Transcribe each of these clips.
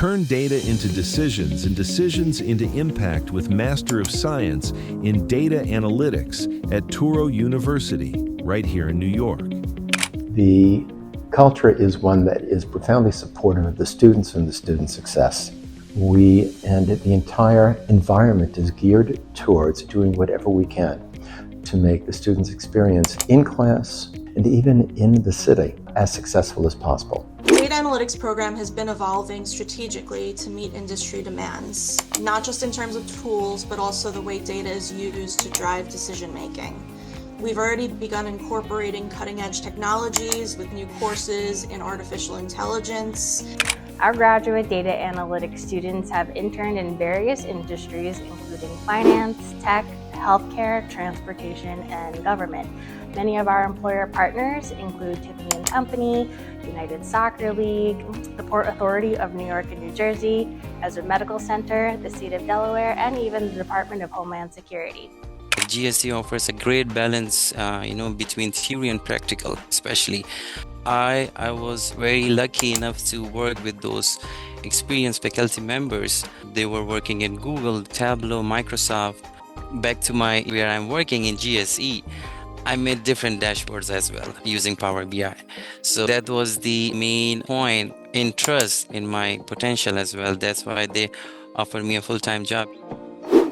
Turn data into decisions and decisions into impact with Master of Science in Data Analytics at Touro University, right here in New York. The culture is one that is profoundly supportive of the students and the student success. And the entire environment is geared towards doing whatever we can to make the students' experience in class and even in the city as successful as possible. The Data Analytics program has been evolving strategically to meet industry demands, not just in terms of tools, but also the way data is used to drive decision-making. We've already begun incorporating cutting-edge technologies with new courses in artificial intelligence. Our graduate data analytics students have interned in various industries, including finance, tech, healthcare, transportation, and government. Many of our employer partners include Tiffany & Company, United Soccer League, the Port Authority of New York and New Jersey, Ezra Medical Center, the State of Delaware, and even the Department of Homeland Security. GSE offers a great balance, between theory and practical, especially. I was very lucky enough to work with those experienced faculty members. They were working in Google, Tableau, Microsoft. Back to where I'm working in GSE, I made different dashboards as well using Power BI. So that was the main point in trust in my potential as well. That's why they offered me a full-time job.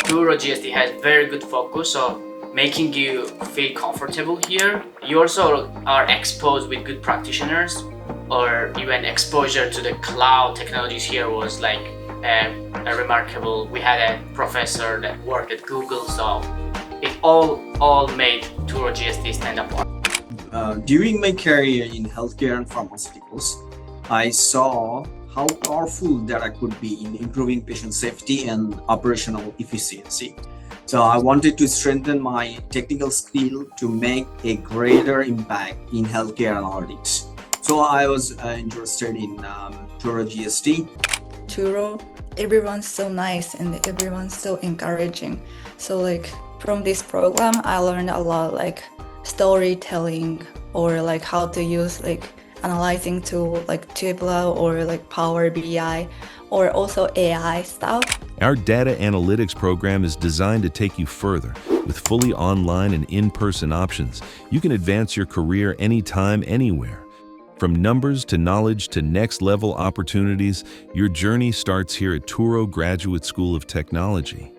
Touro GST has very good focus on making you feel comfortable here. You also are exposed with good practitioners, or even exposure to the cloud technologies here was like a remarkable. We had a professor that worked at Google, so it all made Touro GST stand apart. During my career in healthcare and pharmaceuticals, I saw how powerful data could be in improving patient safety and operational efficiency. So I wanted to strengthen my technical skill to make a greater impact in healthcare analytics. So I was interested in Touro GST. Touro, everyone's so nice and everyone's so encouraging. So from this program, I learned a lot storytelling or how to use analyzing tool Tableau or Power BI or also AI stuff. Our data analytics program is designed to take you further. With fully online and in-person options, you can advance your career anytime, anywhere. From numbers to knowledge to next-level opportunities, your journey starts here at Touro Graduate School of Technology.